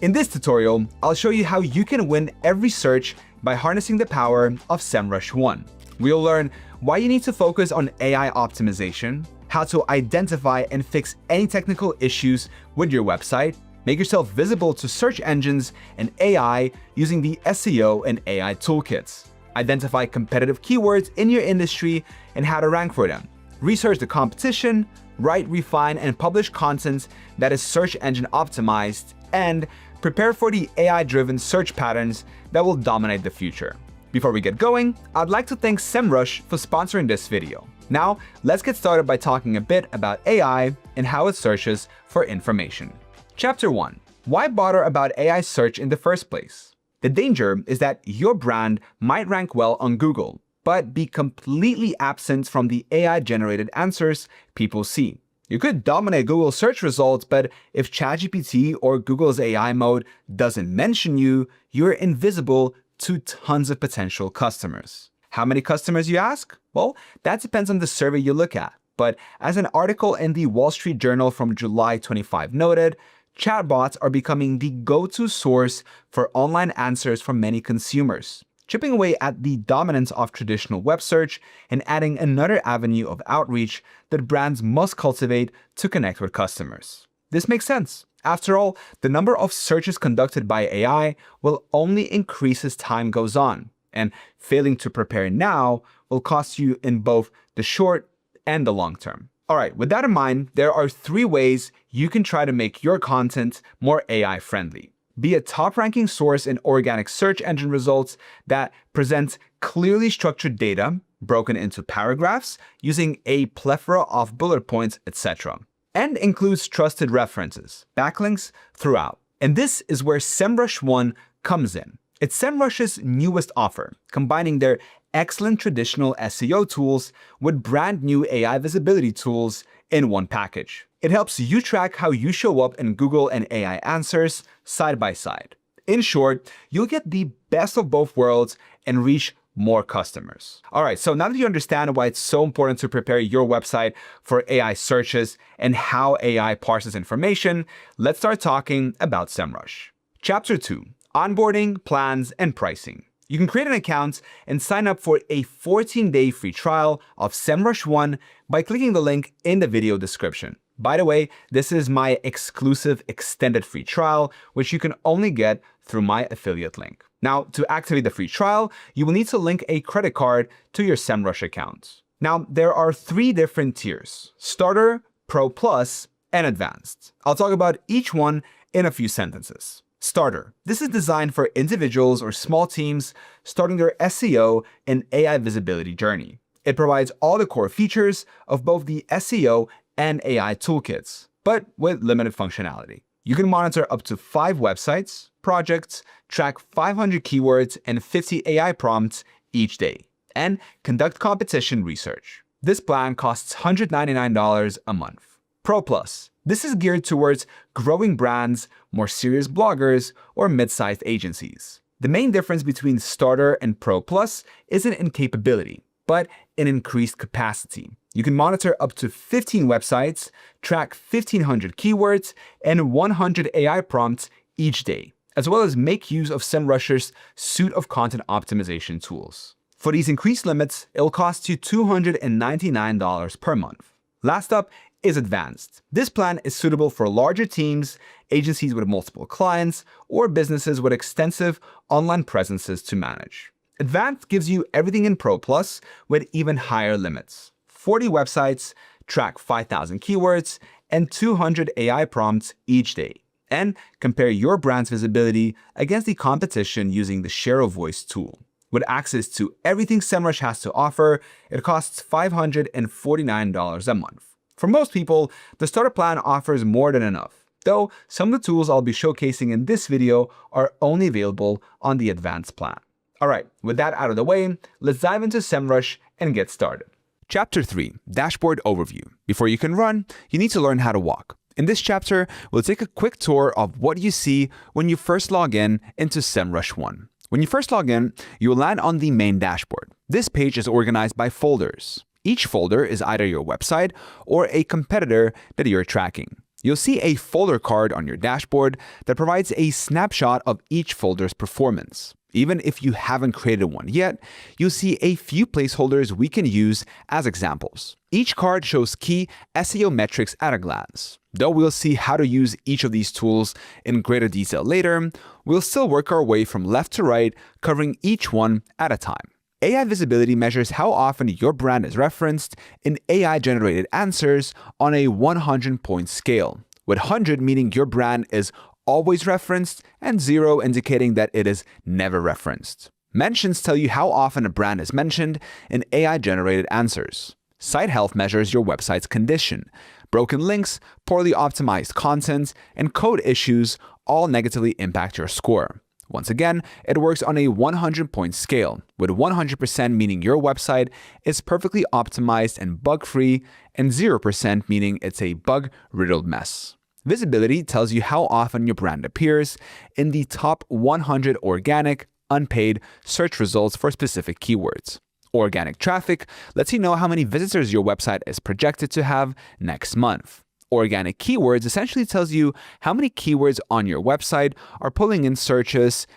In this tutorial, I'll show you how you can win every search by harnessing the power of Semrush 1. We'll learn why you need to focus on AI optimization, how to identify and fix any technical issues with your website, make yourself visible to search engines and AI using the SEO and AI toolkits, identify competitive keywords in your industry and how to rank for them, research the competition, write, refine, and publish content that is search engine optimized, and prepare for the AI-driven search patterns that will dominate the future. Before we get going, I'd like to thank Semrush for sponsoring this video. Now, let's get started by talking a bit about AI and how it searches for information. Chapter 1. Why bother about AI search in the first place? The danger is that your brand might rank well on Google, but be completely absent from the AI-generated answers people see. You could dominate Google search results, but if ChatGPT or Google's AI mode doesn't mention you, you're invisible to tons of potential customers. How many customers, you ask? Well, that depends on the survey you look at. But as an article in the Wall Street Journal from July 25 noted, chatbots are becoming the go-to source for online answers for many consumers, chipping away at the dominance of traditional web search and adding another avenue of outreach that brands must cultivate to connect with customers. This makes sense. After all, the number of searches conducted by AI will only increase as time goes on, and failing to prepare now will cost you in both the short and the long term. All right, with that in mind, there are 3 ways you can try to make your content more AI friendly. Be a top-ranking source in organic search engine results that presents clearly structured data broken into paragraphs using a plethora of bullet points, etc. And includes trusted references, backlinks throughout. And this is where Semrush 1 comes in. It's Semrush's newest offer, combining their excellent traditional SEO tools with brand new AI visibility tools in one package. It helps you track how you show up in Google and AI answers side by side. In short, you'll get the best of both worlds and reach more customers. All right, so now that you understand why it's so important to prepare your website for AI searches and how AI parses information, let's start talking about Semrush. Chapter 2. Onboarding, plans, and pricing. You can create an account and sign up for a 14-day free trial of Semrush 1 by clicking the link in the video description. By the way, this is my exclusive extended free trial, which you can only get through my affiliate link. Now, to activate the free trial, you will need to link a credit card to your Semrush account. Now, there are 3 different tiers: Starter, Pro Plus, and Advanced. I'll talk about each one in a few sentences. Starter. This is designed for individuals or small teams starting their SEO and AI visibility journey. It provides all the core features of both the SEO and AI toolkits, but with limited functionality. You can monitor up to 5 websites, projects, track 500 keywords and 50 AI prompts each day, and conduct competition research. This plan costs $199 a month. Pro Plus. This is geared towards growing brands, more serious bloggers, or mid-sized agencies. The main difference between Starter and Pro Plus isn't in capability, but in increased capacity. You can monitor up to 15 websites, track 1,500 keywords, and 100 AI prompts each day, as well as make use of Semrush's suite of content optimization tools. For these increased limits, it'll cost you $299 per month. Last up is Advanced. This plan is suitable for larger teams, agencies with multiple clients, or businesses with extensive online presences to manage. Advanced gives you everything in Pro Plus with even higher limits: 40 websites, track 5,000 keywords, and 200 AI prompts each day, and compare your brand's visibility against the competition using the Share of Voice tool. With access to everything Semrush has to offer, it costs $549 a month. For most people, the starter plan offers more than enough, though some of the tools I'll be showcasing in this video are only available on the Advanced plan. All right, with that out of the way, let's dive into Semrush and get started. Chapter 3. Dashboard Overview. Before you can run, you need to learn how to walk. In this chapter, we'll take a quick tour of what you see when you first log in into Semrush 1. When you first log in, you will land on the main dashboard. This page is organized by folders. Each folder is either your website or a competitor that you're tracking. You'll see a folder card on your dashboard that provides a snapshot of each folder's performance. Even if you haven't created one yet, you'll see a few placeholders we can use as examples. Each card shows key SEO metrics at a glance. Though we'll see how to use each of these tools in greater detail later, we'll still work our way from left to right, covering each one at a time. AI visibility measures how often your brand is referenced in AI-generated answers on a 100-point scale, with 100 meaning your brand is always referenced and 0 indicating that it is never referenced. Mentions tell you how often a brand is mentioned in AI-generated answers. Site health measures your website's condition. Broken links, poorly optimized content, and code issues all negatively impact your score. Once again, it works on a 100-point scale, with 100% meaning your website is perfectly optimized and bug-free, and 0% meaning it's a bug-riddled mess. Visibility tells you how often your brand appears in the top 100 organic, unpaid search results for specific keywords. Organic traffic lets you know how many visitors your website is projected to have next month. Organic keywords essentially tells you how many keywords on your website are pulling in searches,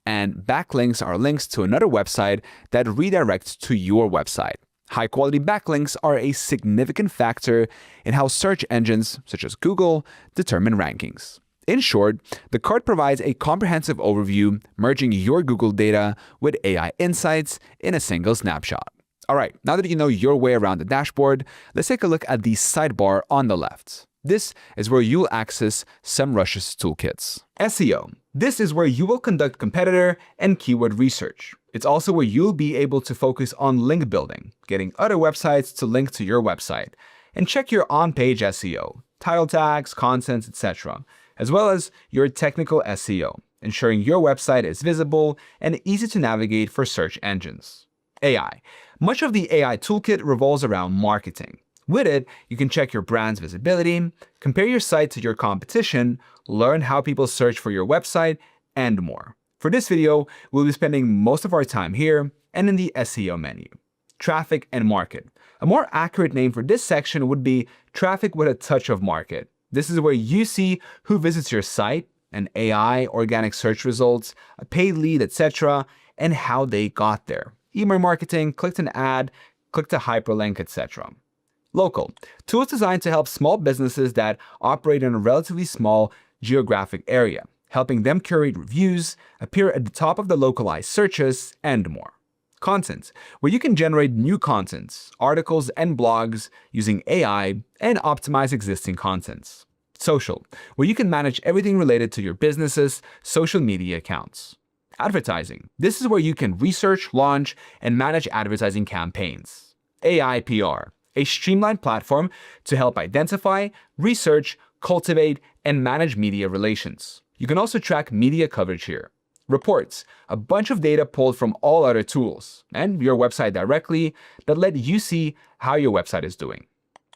and backlinks are links to another website that redirects to your website. High-quality backlinks are a significant factor in how search engines, such as Google, determine rankings. In short, the card provides a comprehensive overview, merging your Google data with AI insights in a single snapshot. Alright, now that you know your way around the dashboard, let's take a look at the sidebar on the left. This is where you'll access Semrush's toolkits. SEO. This is where you will conduct competitor and keyword research. It's also where you'll be able to focus on link building, getting other websites to link to your website, and check your on-page SEO, title tags, contents, etc., as well as your technical SEO, ensuring your website is visible and easy to navigate for search engines. AI. Much of the AI toolkit revolves around marketing. With it, you can check your brand's visibility, compare your site to your competition, learn how people search for your website, and more. For this video, we'll be spending most of our time here and in the SEO menu. Traffic and market. A more accurate name for this section would be traffic with a touch of market. This is where you see who visits your site, an AI, organic search results, a paid lead, etc., and how they got there. Email marketing, clicked an ad, clicked a hyperlink, etc. Local. Tools designed to help small businesses that operate in a relatively small geographic area, helping them curate reviews, appear at the top of the localized searches, and more. Content, where you can generate new contents, articles, and blogs using AI and optimize existing contents. Social, where you can manage everything related to your business's social media accounts. Advertising. This is where you can research, launch, and manage advertising campaigns. AI PR, a streamlined platform to help identify, research, cultivate, and manage media relations. You can also track media coverage here. Reports, a bunch of data pulled from all other tools and your website directly that let you see how your website is doing.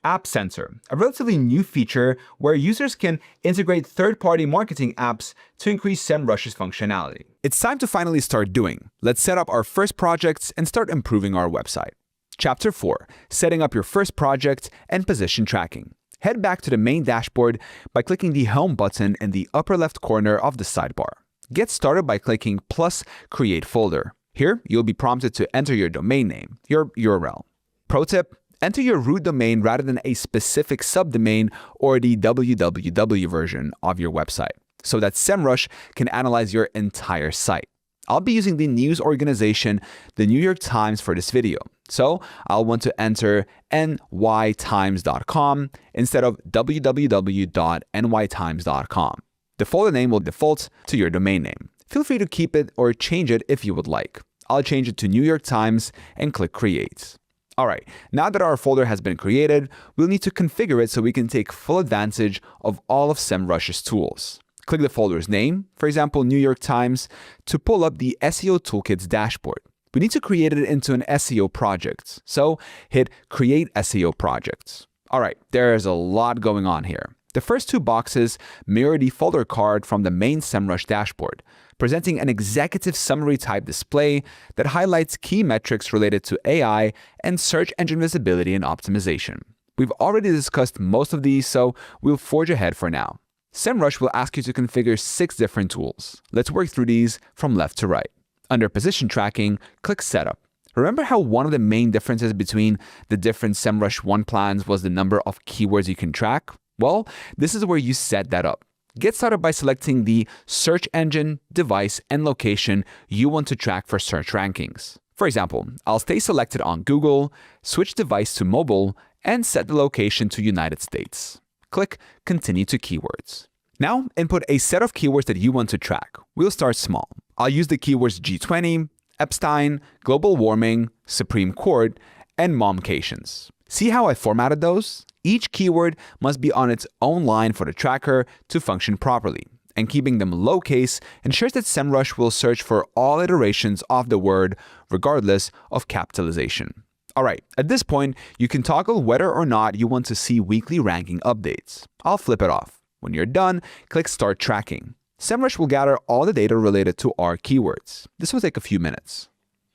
App Center, a relatively new feature where users can integrate third-party marketing apps to increase Semrush's functionality. It's time to finally start doing. Let's set up our first projects and start improving our website. Chapter 4. Setting up your first project and position tracking. Head back to the main dashboard by clicking the Home button in the upper left corner of the sidebar. Get started by clicking plus Create Folder. Here, you'll be prompted to enter your domain name, your URL. Pro tip: enter your root domain rather than a specific subdomain or the www version of your website, so that Semrush can analyze your entire site. I'll be using the news organization, the New York Times, for this video, so I'll want to enter nytimes.com instead of www.nytimes.com. The folder name will default to your domain name. Feel free to keep it or change it if you would like. I'll change it to New York Times and click Create. Alright, now that our folder has been created, we'll need to configure it so we can take full advantage of all of Semrush's tools. Click the folder's name, for example, New York Times, to pull up the SEO Toolkit's dashboard. We need to create it into an SEO project, so hit Create SEO Projects. Alright, there's a lot going on here. The first two boxes mirror the folder card from the main Semrush dashboard, presenting an executive summary type display that highlights key metrics related to AI and search engine visibility and optimization. We've already discussed most of these, so we'll forge ahead for now. Semrush will ask you to configure 6 different tools. Let's work through these from left to right. Under Position Tracking, click Setup. Remember how one of the main differences between the different Semrush 1 plans was the number of keywords you can track? Well, this is where you set that up. Get started by selecting the search engine, device, and location you want to track for search rankings. For example, I'll stay selected on Google, switch device to mobile, and set the location to United States. Click Continue to Keywords. Now, input a set of keywords that you want to track. We'll start small. I'll use the keywords G20, Epstein, global warming, Supreme Court, and momcations. See how I formatted those? Each keyword must be on its own line for the tracker to function properly, and keeping them lowercase ensures that Semrush will search for all iterations of the word regardless of capitalization. Alright, at this point, you can toggle whether or not you want to see weekly ranking updates. I'll flip it off. When you're done, click Start Tracking. Semrush will gather all the data related to our keywords. This will take a few minutes.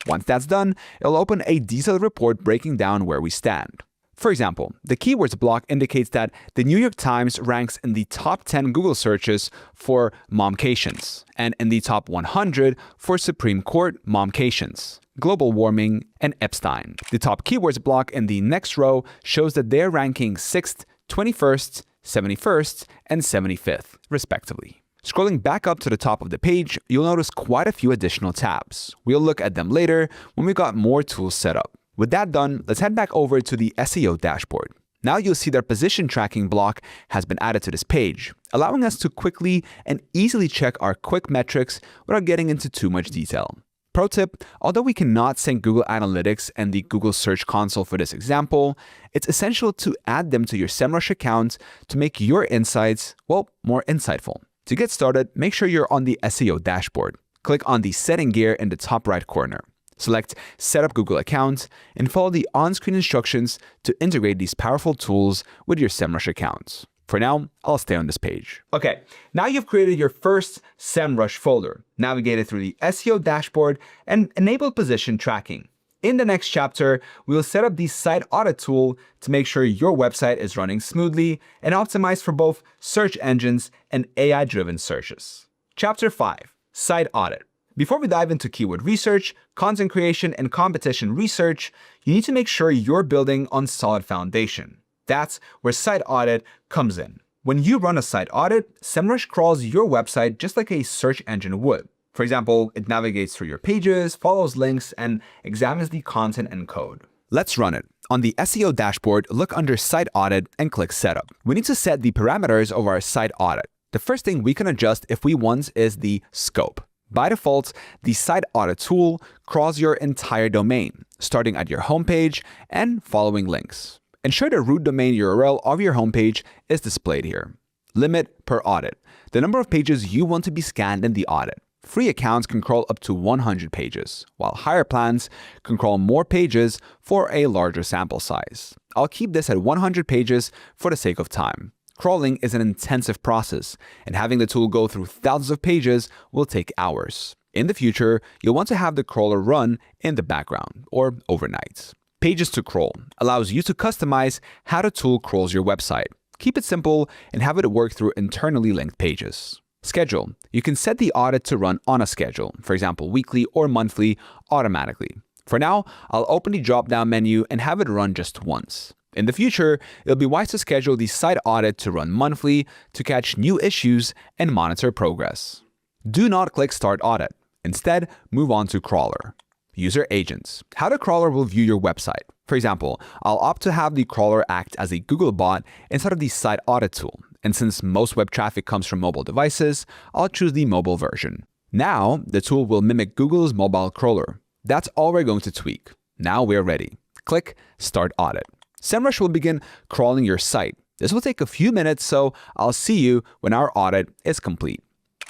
Once that's done, it'll open a detailed report breaking down where we stand. For example, the keywords block indicates that the New York Times ranks in the top 10 Google searches for momcations, and in the top 100 for Supreme Court momcations, global warming, and Epstein. The top keywords block in the next row shows that they're ranking 6th, 21st, 71st, and 75th, respectively. Scrolling back up to the top of the page, you'll notice quite a few additional tabs. We'll look at them later when we got more tools set up. With that done, let's head back over to the SEO dashboard. Now you'll see that position tracking block has been added to this page, allowing us to quickly and easily check our quick metrics without getting into too much detail. Pro tip, although we cannot sync Google Analytics and the Google Search Console for this example, it's essential to add them to your Semrush account to make your insights, well, more insightful. To get started, make sure you're on the SEO dashboard. Click on the setting gear in the top right corner. Select Set up Google Account and follow the on-screen instructions to integrate these powerful tools with your Semrush account. For now, I'll stay on this page. Okay, now you've created your first Semrush folder, navigated through the SEO dashboard, and enabled position tracking. In the next chapter, we will set up the Site Audit tool to make sure your website is running smoothly and optimized for both search engines and AI-driven searches. Chapter 5, Site Audit. Before we dive into keyword research, content creation, and competition research, you need to make sure you're building on solid foundation. That's where Site Audit comes in. When you run a site audit, Semrush crawls your website just like a search engine would. For example, it navigates through your pages, follows links, and examines the content and code. Let's run it. On the SEO dashboard, look under Site Audit and click Setup. We need to set the parameters of our site audit. The first thing we can adjust if we want is the scope. By default, the Site Audit tool crawls your entire domain, starting at your homepage and following links. Ensure the root domain URL of your homepage is displayed here. Limit per audit, the number of pages you want to be scanned in the audit. Free accounts can crawl up to 100 pages, while higher plans can crawl more pages for a larger sample size. I'll keep this at 100 pages for the sake of time. Crawling is an intensive process, and having the tool go through thousands of pages will take hours. In the future, you'll want to have the crawler run in the background or overnight. Pages to Crawl allows you to customize how the tool crawls your website. Keep it simple and have it work through internally linked pages. Schedule. You can set the audit to run on a schedule, for example, weekly or monthly, automatically. For now, I'll open the drop-down menu and have it run just once. In the future, it'll be wise to schedule the site audit to run monthly to catch new issues and monitor progress. Do not click Start Audit. Instead, move on to Crawler. User Agents. How the crawler will view your website. For example, I'll opt to have the crawler act as a Google bot instead of the Site Audit tool. And since most web traffic comes from mobile devices, I'll choose the mobile version. Now, the tool will mimic Google's mobile crawler. That's all we're going to tweak. Now we're ready. Click Start Audit. Semrush will begin crawling your site. This will take a few minutes, so I'll see you when our audit is complete.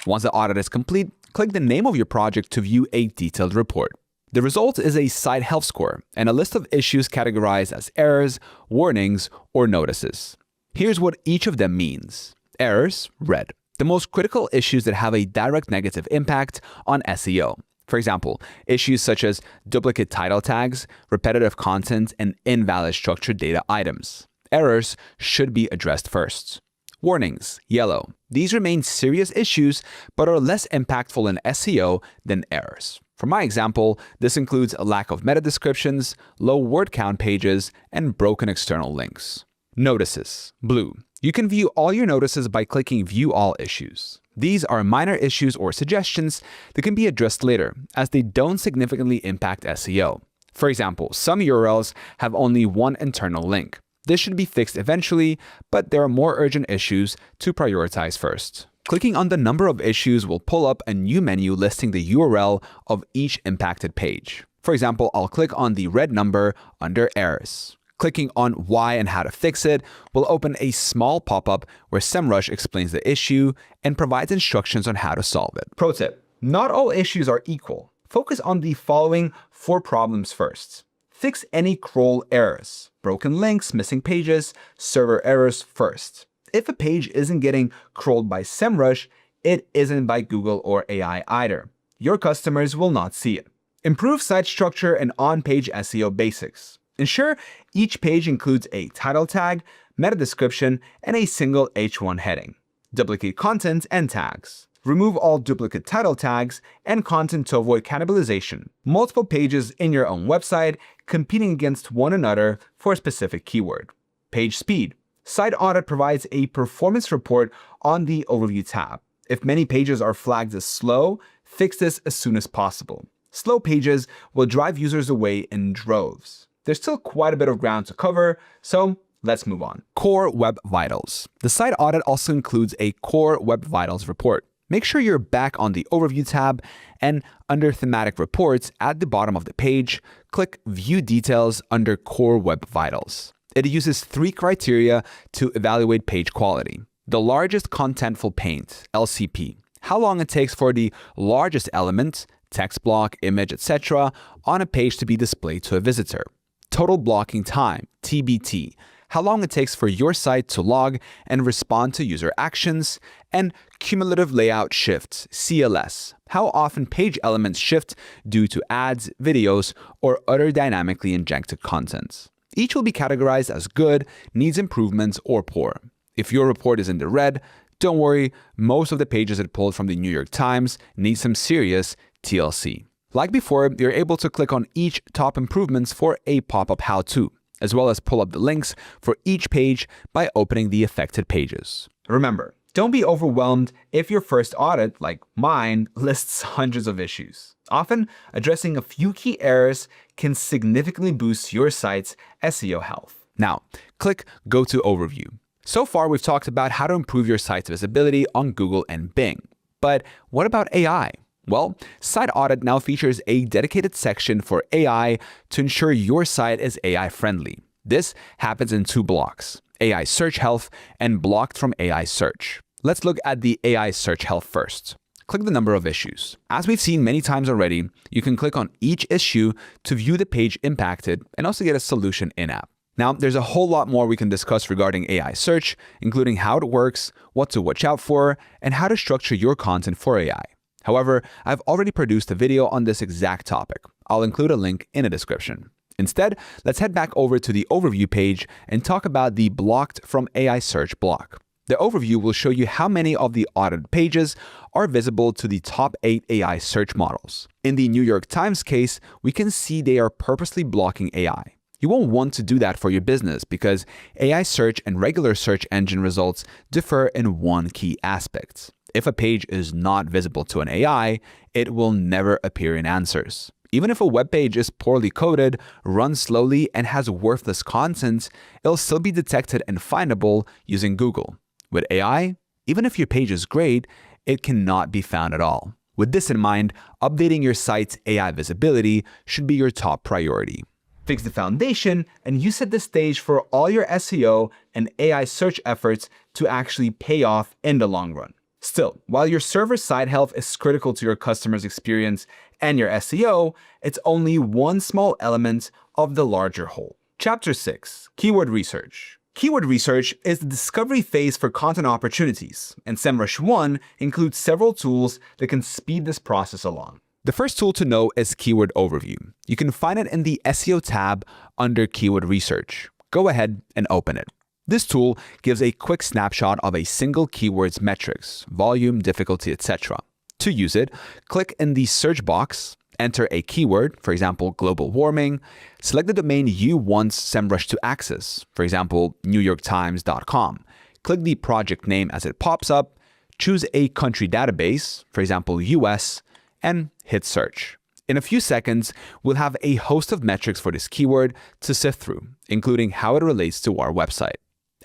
Once the audit is complete, click the name of your project to view a detailed report. The result is a site health score and a list of issues categorized as errors, warnings, or notices. Here's what each of them means. Errors, red. The most critical issues that have a direct negative impact on SEO. For example, issues such as duplicate title tags, repetitive content, and invalid structured data items. Errors should be addressed first. Warnings, yellow. These remain serious issues, but are less impactful in SEO than errors. For my example, this includes a lack of meta descriptions, low word count pages, and broken external links. Notices, blue. You can view all your notices by clicking View All Issues. These are minor issues or suggestions that can be addressed later, as they don't significantly impact SEO. For example, some URLs have only one internal link. This should be fixed eventually, but there are more urgent issues to prioritize first. Clicking on the number of issues will pull up a new menu listing the URL of each impacted page. For example, I'll click on the red number under Errors. Clicking on Why and How to Fix It will open a small pop-up where Semrush explains the issue and provides instructions on how to solve it. Pro tip: not all issues are equal. Focus on the following 4 problems first. Fix any crawl errors, broken links, missing pages, server errors first. If a page isn't getting crawled by Semrush, it isn't by Google or AI either. Your customers will not see it. Improve site structure and on-page SEO basics. Ensure each page includes a title tag, meta description, and a single H1 heading. Duplicate content and tags. Remove all duplicate title tags and content to avoid cannibalization. Multiple pages in your own website competing against one another for a specific keyword. Page speed. Site Audit provides a performance report on the Overview tab. If many pages are flagged as slow, fix this as soon as possible. Slow pages will drive users away in droves. There's still quite a bit of ground to cover, so let's move on. Core Web Vitals. The Site Audit also includes a Core Web Vitals report. Make sure you're back on the Overview tab, and under Thematic Reports at the bottom of the page, click View Details under Core Web Vitals. It uses 3 criteria to evaluate page quality. The largest contentful paint, LCP. How long it takes for the largest element, text block, image, etc., on a page to be displayed to a visitor. Total blocking time, TBT. How long it takes for your site to log and respond to user actions, and cumulative layout shifts, CLS. How often page elements shift due to ads, videos, or other dynamically injected content. Each will be categorized as good, needs improvements, or poor. If your report is in the red, don't worry, most of the pages it pulled from the New York Times need some serious TLC. Like before, you're able to click on each top improvements for a pop-up how-to, as well as pull up the links for each page by opening the affected pages. Remember, don't be overwhelmed if your first audit, like mine, lists hundreds of issues. Often, addressing a few key errors can significantly boost your site's SEO health. Now, click Go to Overview. So far, we've talked about how to improve your site's visibility on Google and Bing. But what about AI? Well, Site Audit now features a dedicated section for AI to ensure your site is AI-friendly. This happens in 2 blocks, AI Search Health and Blocked from AI Search. Let's look at the AI Search Health first. Click the number of issues. As we've seen many times already, you can click on each issue to view the page impacted and also get a solution in-app. Now, there's a whole lot more we can discuss regarding AI search, including how it works, what to watch out for, and how to structure your content for AI. However, I've already produced a video on this exact topic. I'll include a link in the description. Instead, let's head back over to the Overview page and talk about the Blocked from AI Search block. The overview will show you how many of the audited pages are visible to the top 8 AI search models. In the New York Times case, we can see they are purposely blocking AI. You won't want to do that for your business because AI search and regular search engine results differ in one key aspect. If a page is not visible to an AI, it will never appear in answers. Even if a web page is poorly coded, runs slowly, and has worthless content, it'll still be detected and findable using Google. With AI, even if your page is great, it cannot be found at all. With this in mind, updating your site's AI visibility should be your top priority. Fix the foundation, and you set the stage for all your SEO and AI search efforts to actually pay off in the long run. Still, while your server-side health is critical to your customer's experience and your SEO, it's only one small element of the larger whole. Chapter 6. Keyword Research. Keyword research is the discovery phase for content opportunities, and Semrush 1 includes several tools that can speed this process along. The first tool to know is Keyword Overview. You can find it in the SEO tab under Keyword Research. Go ahead and open it. This tool gives a quick snapshot of a single keyword's metrics, volume, difficulty, etc. To use it, click in the search box, enter a keyword, for example, global warming, select the domain you want Semrush to access, for example, newyorktimes.com. Click the project name as it pops up, choose a country database, for example, US, and hit search. In a few seconds, we'll have a host of metrics for this keyword to sift through, including how it relates to our website.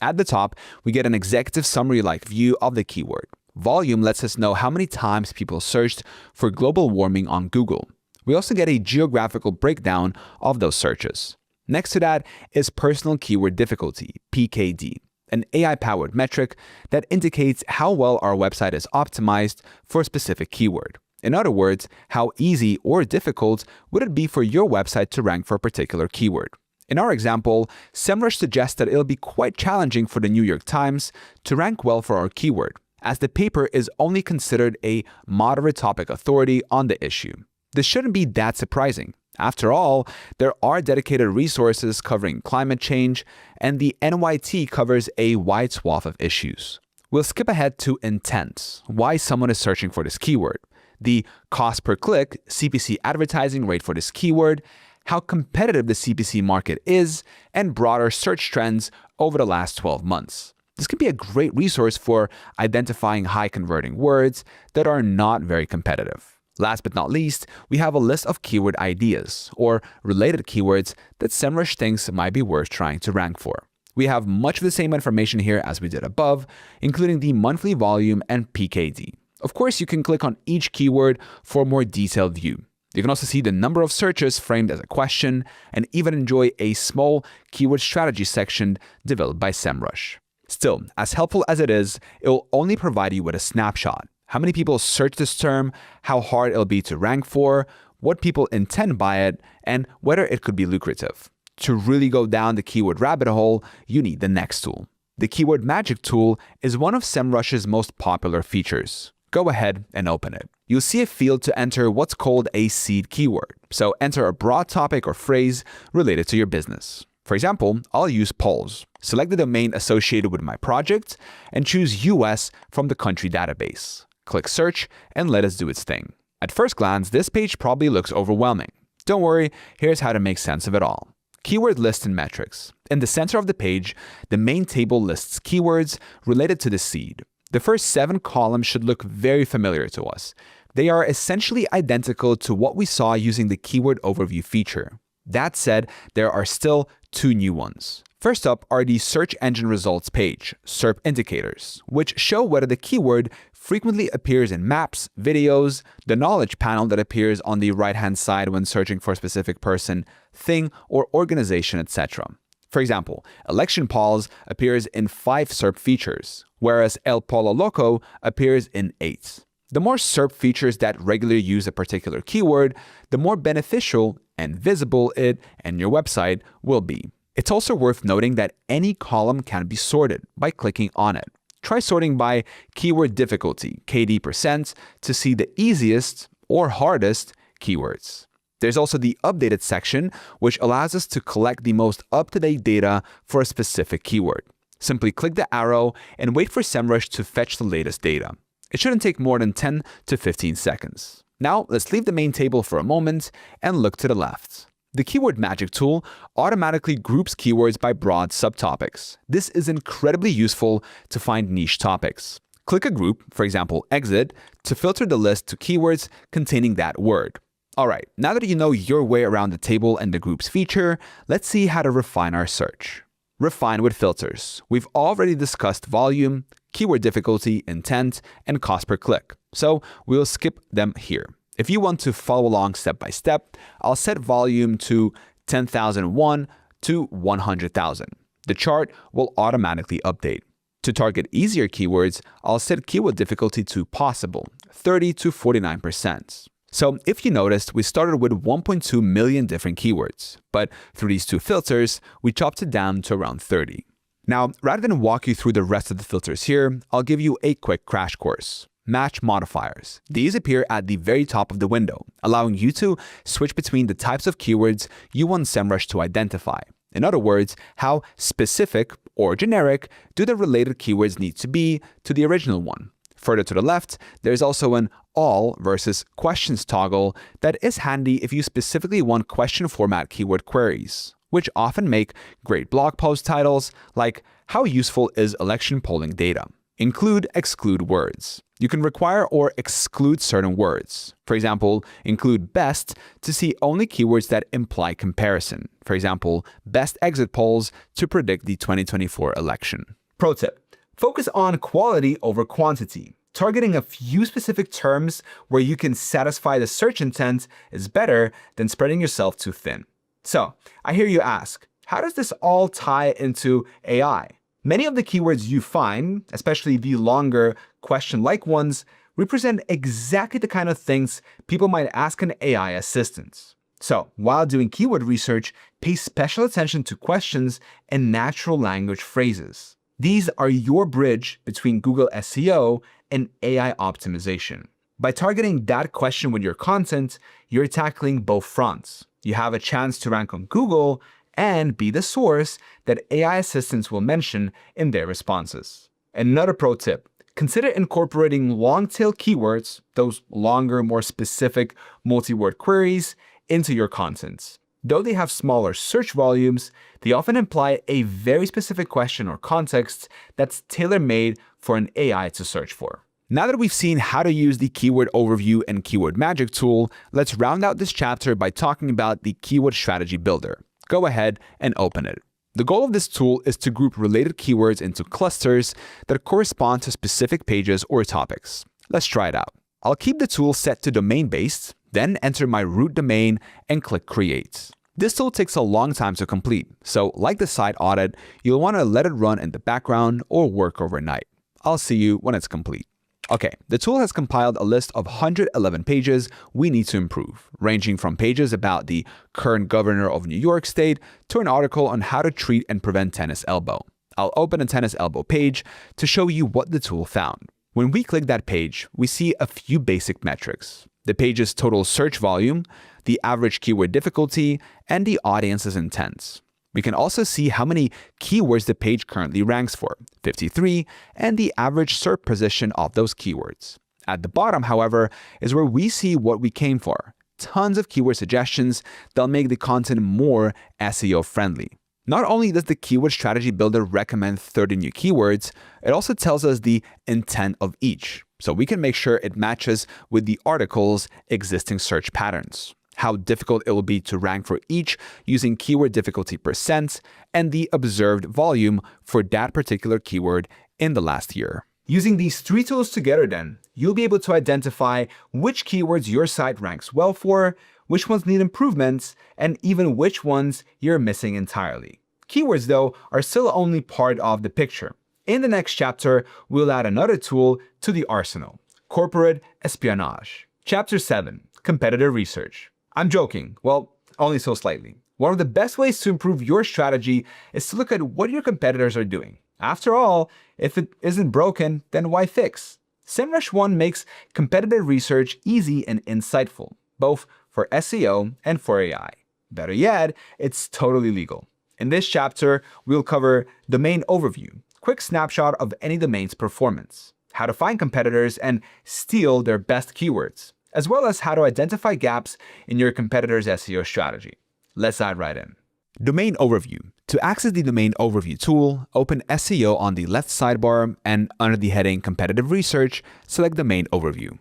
At the top, we get an executive summary-like view of the keyword. Volume lets us know how many times people searched for global warming on Google. We also get a geographical breakdown of those searches. Next to that is personal keyword difficulty, PKD, an AI-powered metric that indicates how well our website is optimized for a specific keyword. In other words, how easy or difficult would it be for your website to rank for a particular keyword. In our example, Semrush suggests that it'll be quite challenging for the New York Times to rank well for our keyword, as the paper is only considered a moderate topic authority on the issue. This shouldn't be that surprising. After all, there are dedicated resources covering climate change, and the NYT covers a wide swath of issues. We'll skip ahead to intent, why someone is searching for this keyword, the cost per click, CPC advertising rate for this keyword, how competitive the CPC market is, and broader search trends over the last 12 months. This can be a great resource for identifying high-converting words that are not very competitive. Last but not least, we have a list of keyword ideas, or related keywords that Semrush thinks might be worth trying to rank for. We have much of the same information here as we did above, including the monthly volume and PKD. Of course, you can click on each keyword for a more detailed view. You can also see the number of searches framed as a question, and even enjoy a small keyword strategy section developed by Semrush. Still, as helpful as it will only provide you with a snapshot. How many people search this term, how hard it'll be to rank for, what people intend by it, and whether it could be lucrative. To really go down the keyword rabbit hole, you need the next tool. The Keyword Magic tool is one of Semrush's most popular features. Go ahead and open it. You'll see a field to enter what's called a seed keyword. So enter a broad topic or phrase related to your business. For example, I'll use polls. Select the domain associated with my project and choose US from the country database. Click search and let us do its thing. At first glance, this page probably looks overwhelming. Don't worry, here's how to make sense of it all. Keyword list and metrics. In the center of the page, the main table lists keywords related to the seed. The first 7 columns should look very familiar to us. They are essentially identical to what we saw using the keyword overview feature. That said, there are still 2 new ones. First up are the search engine results page, SERP indicators, which show whether the keyword frequently appears in maps, videos, the knowledge panel that appears on the right-hand side when searching for a specific person, thing, or organization, etc. For example, election polls appears in 5 SERP features, whereas El Polo Loco appears in 8. The more SERP features that regularly use a particular keyword, the more beneficial and visible it and your website will be. It's also worth noting that any column can be sorted by clicking on it. Try sorting by keyword difficulty, KD%, to see the easiest or hardest keywords. There's also the updated section, which allows us to collect the most up-to-date data for a specific keyword. Simply click the arrow and wait for Semrush to fetch the latest data. It shouldn't take more than 10 to 15 seconds. Now, let's leave the main table for a moment and look to the left. The Keyword Magic tool automatically groups keywords by broad subtopics. This is incredibly useful to find niche topics. Click a group, for example, exit, to filter the list to keywords containing that word. Alright, now that you know your way around the table and the groups feature, let's see how to refine our search. Refine with filters. We've already discussed volume, keyword difficulty, intent, and cost per click, so we'll skip them here. If you want to follow along step by step, I'll set volume to 10,001 to 100,000. The chart will automatically update. To target easier keywords, I'll set keyword difficulty to possible, 30 to 49%. So if you noticed, we started with 1.2 million different keywords, but through these 2 filters, we chopped it down to around 30. Now, rather than walk you through the rest of the filters here, I'll give you a quick crash course. Match modifiers. These appear at the very top of the window, allowing you to switch between the types of keywords you want Semrush to identify. In other words, how specific or generic do the related keywords need to be to the original one. Further to the left, there's also an all versus questions toggle that is handy if you specifically want question format keyword queries, which often make great blog post titles like "How useful is election polling data?" Include, exclude words. You can require or exclude certain words. For example, include best to see only keywords that imply comparison. For example, best exit polls to predict the 2024 election. Pro tip: focus on quality over quantity. Targeting a few specific terms where you can satisfy the search intent is better than spreading yourself too thin. So, I hear you ask, how does this all tie into AI? Many of the keywords you find, especially the longer question-like ones, represent exactly the kind of things people might ask an AI assistant. So, while doing keyword research, pay special attention to questions and natural language phrases. These are your bridge between Google SEO and AI optimization. By targeting that question with your content, you're tackling both fronts. You have a chance to rank on Google and be the source that AI assistants will mention in their responses. Another pro tip: consider incorporating long-tail keywords, those longer, more specific multi-word queries, into your content. Though they have smaller search volumes, they often imply a very specific question or context that's tailor-made for an AI to search for. Now that we've seen how to use the Keyword Overview and Keyword Magic tool, let's round out this chapter by talking about the Keyword Strategy Builder. Go ahead and open it. The goal of this tool is to group related keywords into clusters that correspond to specific pages or topics. Let's try it out. I'll keep the tool set to domain-based, then enter my root domain and click Create. This tool takes a long time to complete, so like the site audit, you'll want to let it run in the background or work overnight. I'll see you when it's complete. Okay, the tool has compiled a list of 111 pages we need to improve, ranging from pages about the current governor of New York State to an article on how to treat and prevent tennis elbow. I'll open a tennis elbow page to show you what the tool found. When we click that page, we see a few basic metrics: the page's total search volume, the average keyword difficulty, and the audience's intent. We can also see how many keywords the page currently ranks for, 53, and the average SERP position of those keywords. At the bottom, however, is where we see what we came for: tons of keyword suggestions that'll make the content more SEO friendly. Not only does the Keyword Strategy Builder recommend 30 new keywords, it also tells us the intent of each, so we can make sure it matches with the article's existing search patterns, how difficult it will be to rank for each using keyword difficulty %, and the observed volume for that particular keyword in the last year. Using these three tools together then, you'll be able to identify which keywords your site ranks well for, which ones need improvements, and even which ones you're missing entirely. Keywords, though, are still only part of the picture. In the next chapter, we'll add another tool to the arsenal: corporate espionage. Chapter 7, competitor research. I'm joking, well, only so slightly. One of the best ways to improve your strategy is to look at what your competitors are doing. After all, if it isn't broken, then why fix? Semrush One makes competitor research easy and insightful, both for SEO and for AI. Better yet, it's totally legal. In this chapter, we'll cover domain overview, quick snapshot of any domain's performance, how to find competitors and steal their best keywords, as well as how to identify gaps in your competitor's SEO strategy. Let's dive right in. Domain overview. To access the domain overview tool, open SEO on the left sidebar and under the heading Competitive Research, select Domain Overview.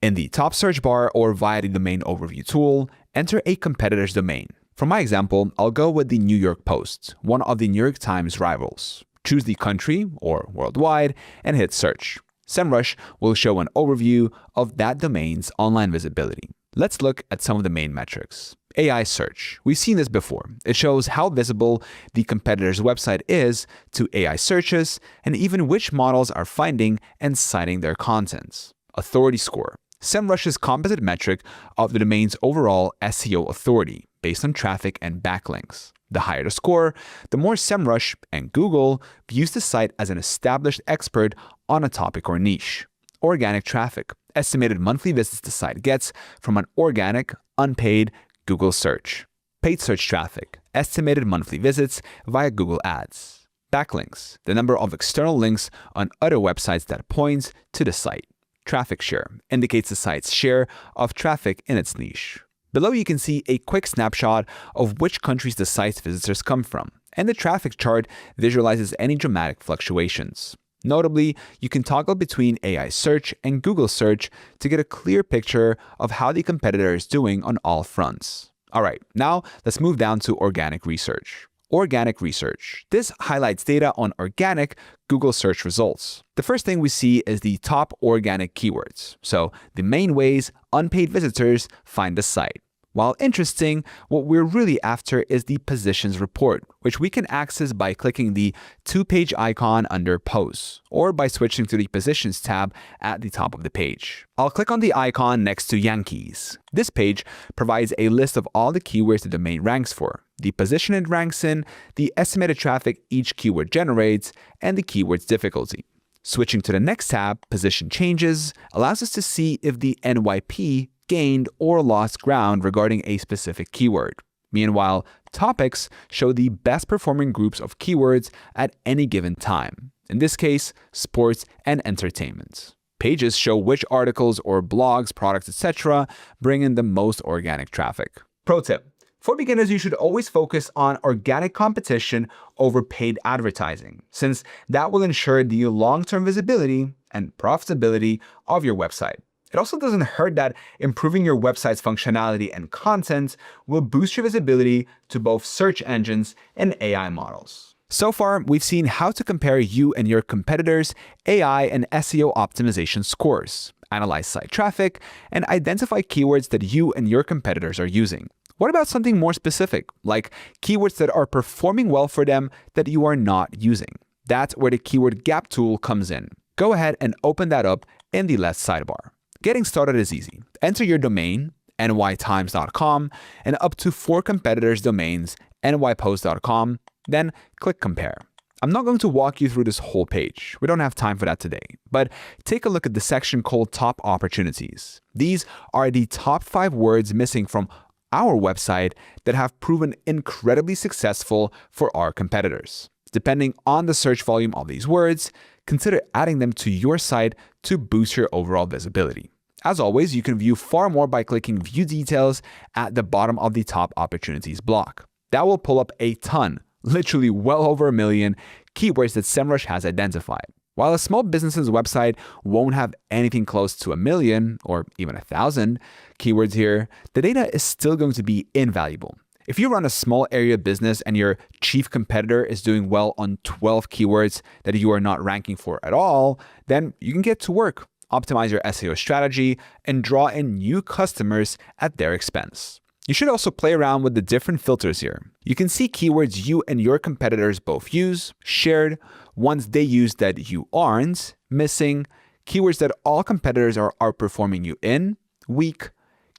In the top search bar or via the Domain Overview tool, enter a competitor's domain. For my example, I'll go with the New York Post, one of the New York Times rivals. Choose the country or worldwide and hit search. Semrush will show an overview of that domain's online visibility. Let's look at some of the main metrics. AI search. We've seen this before. It shows how visible the competitor's website is to AI searches and even which models are finding and citing their contents. Authority score. Semrush's composite metric of the domain's overall SEO authority based on traffic and backlinks. The higher the score, the more Semrush and Google views the site as an established expert on a topic or niche. Organic traffic. Estimated monthly visits the site gets from an organic, unpaid Google search. Paid search traffic. Estimated monthly visits via Google Ads. Backlinks, the number of external links on other websites that points to the site. Traffic share indicates the site's share of traffic in its niche. Below you can see a quick snapshot of which countries the site's visitors come from, and the traffic chart visualizes any dramatic fluctuations. Notably, you can toggle between AI search and Google search to get a clear picture of how the competitor is doing on all fronts. Alright, now let's move down to organic research. Organic research. This highlights data on organic Google search results. The first thing we see is the top organic keywords, so the main ways unpaid visitors find the site. While interesting, what we're really after is the positions report, which we can access by clicking the two-page icon under Posts, or by switching to the Positions tab at the top of the page. I'll click on the icon next to Yankees. This page provides a list of all the keywords the domain ranks for, the position it ranks in, the estimated traffic each keyword generates, and the keyword's difficulty. Switching to the next tab, Position Changes, allows us to see if the NYP gained or lost ground regarding a specific keyword. Meanwhile, Topics show the best performing groups of keywords at any given time, in this case, sports and entertainment. Pages show which articles or blogs, products, etc. bring in the most organic traffic. Pro tip: for beginners, you should always focus on organic competition over paid advertising, since that will ensure the long-term visibility and profitability of your website. It also doesn't hurt that improving your website's functionality and content will boost your visibility to both search engines and AI models. So far, we've seen how to compare you and your competitors' AI and SEO optimization scores, analyze site traffic, and identify keywords that you and your competitors are using. What about something more specific, like keywords that are performing well for them that you are not using? That's where the keyword gap tool comes in. Go ahead and open that up in the left sidebar. Getting started is easy. Enter your domain, nytimes.com, and up to 4 competitors' domains, nypost.com, then click Compare. I'm not going to walk you through this whole page. We don't have time for that today. But take a look at the section called Top Opportunities. These are the top 5 words missing from our website that have proven incredibly successful for our competitors. Depending on the search volume of these words, consider adding them to your site to boost your overall visibility. As always, you can view far more by clicking View Details at the bottom of the Top Opportunities block. That will pull up a ton, literally well over 1 million, keywords that Semrush has identified. While a small business's website won't have anything close to 1 million or even 1,000 keywords here, the data is still going to be invaluable. If you run a small area business and your chief competitor is doing well on 12 keywords that you are not ranking for at all, then you can get to work, optimize your SEO strategy, and draw in new customers at their expense. You should also play around with the different filters here. You can see keywords you and your competitors both use, shared, ones they use that you aren't, missing, keywords that all competitors are outperforming you in, weak,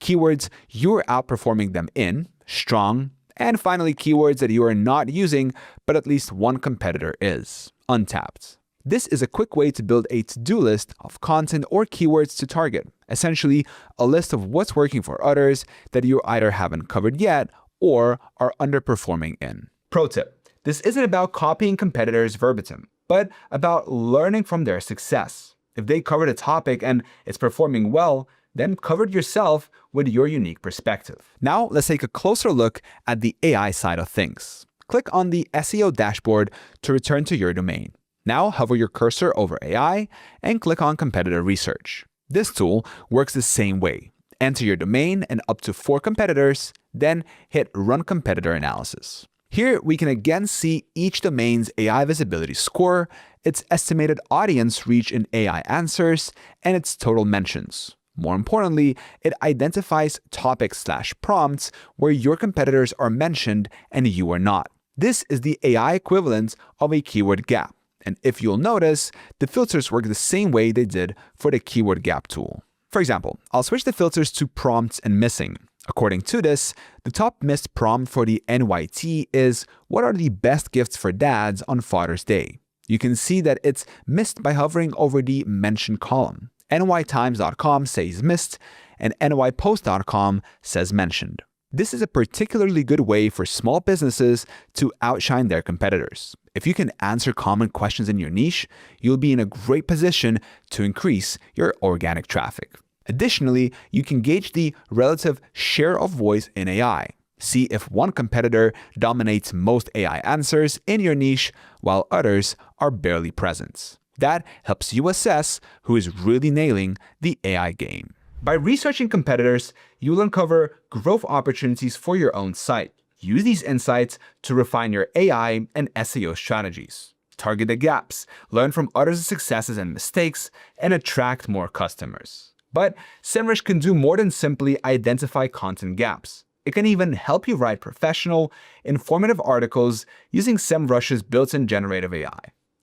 keywords you're outperforming them in, strong, and finally keywords that you are not using but at least one competitor is, untapped. This is a quick way to build a to-do list of content or keywords to target, essentially a list of what's working for others that you either haven't covered yet or are underperforming in. Pro tip: this isn't about copying competitors verbatim, but about learning from their success. If they covered a topic and it's performing well, then cover it yourself with your unique perspective. Now let's take a closer look at the AI side of things. Click on the SEO dashboard to return to your domain. Now hover your cursor over AI and click on Competitor Research. This tool works the same way. Enter your domain and up to 4 competitors, then hit Run Competitor Analysis. Here we can again see each domain's AI visibility score, its estimated audience reach in AI answers, and its total mentions. More importantly, it identifies topics/prompts where your competitors are mentioned and you are not. This is the AI equivalent of a keyword gap. And if you'll notice, the filters work the same way they did for the keyword gap tool. For example, I'll switch the filters to prompts and missing. According to this, the top missed prompt for the NYT is what are the best gifts for dads on Father's Day? You can see that it's missed by hovering over the mentioned column. nytimes.com says missed and nypost.com says mentioned. This is a particularly good way for small businesses to outshine their competitors. If you can answer common questions in your niche, you'll be in a great position to increase your organic traffic. Additionally, you can gauge the relative share of voice in AI. See if one competitor dominates most AI answers in your niche while others are barely present. That helps you assess who is really nailing the AI game. By researching competitors, you'll uncover growth opportunities for your own site. Use these insights to refine your AI and SEO strategies. Target the gaps, learn from others' successes and mistakes, and attract more customers. But Semrush can do more than simply identify content gaps. It can even help you write professional, informative articles using Semrush's built-in generative AI.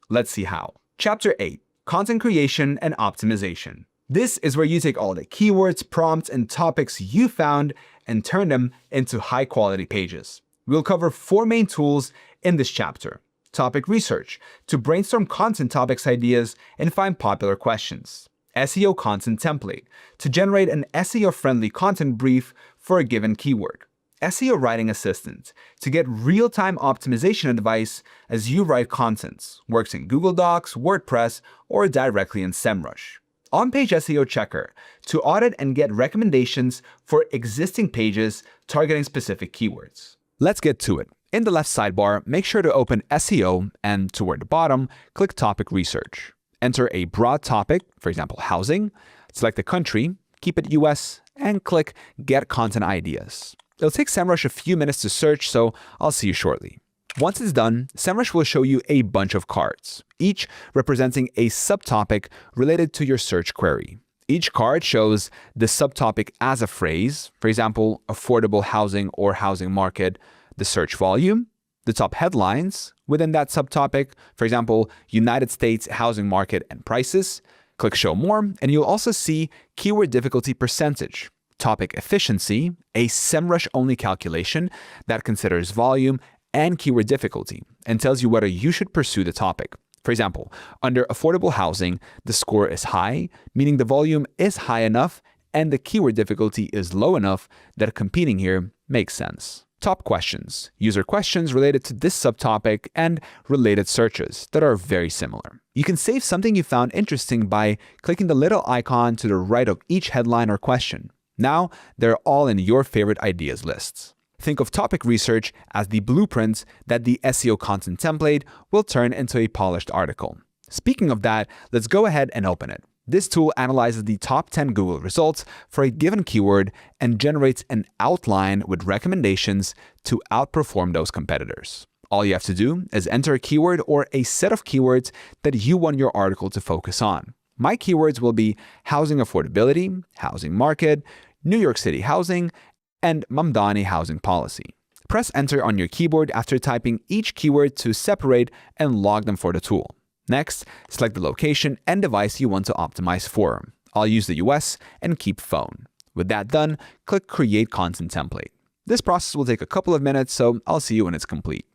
Let's see how. Chapter 8: Content Creation and Optimization. This is where you take all the keywords, prompts, and topics you found and turn them into high-quality pages. We'll cover 4 main tools in this chapter. Topic research, to brainstorm content topics ideas and find popular questions. SEO content template, to generate an SEO-friendly content brief for a given keyword. SEO writing assistant, to get real-time optimization advice as you write content. Works in Google Docs, WordPress, or directly in Semrush. On-page SEO checker, to audit and get recommendations for existing pages targeting specific keywords. Let's get to it. In the left sidebar, make sure to open SEO and toward the bottom, click Topic Research. Enter a broad topic, for example, housing. Select the country, keep it US, and click Get Content Ideas. It'll take Semrush a few minutes to search, so I'll see you shortly. Once it's done, Semrush will show you a bunch of cards, each representing a subtopic related to your search query. Each card shows the subtopic as a phrase, for example, affordable housing or housing market, the search volume, the top headlines within that subtopic, for example, United States housing market and prices. Click Show More, and you'll also see keyword difficulty percentage, topic efficiency, a Semrush-only calculation that considers volume and keyword difficulty and tells you whether you should pursue the topic. For example, under affordable housing, the score is high, meaning the volume is high enough and the keyword difficulty is low enough that competing here makes sense. Top questions, user questions related to this subtopic and related searches that are very similar. You can save something you found interesting by clicking the little icon to the right of each headline or question. Now, they're all in your favorite ideas lists. Think of topic research as the blueprint that the SEO content template will turn into a polished article. Speaking of that, let's go ahead and open it. This tool analyzes the top 10 Google results for a given keyword and generates an outline with recommendations to outperform those competitors. All you have to do is enter a keyword or a set of keywords that you want your article to focus on. My keywords will be housing affordability, housing market, New York City housing, and Mamdani housing policy. Press enter on your keyboard after typing each keyword to separate and log them for the tool. Next, select the location and device you want to optimize for. I'll use the US and keep phone. With that done, click Create Content Template. This process will take a couple of minutes, so I'll see you when it's complete.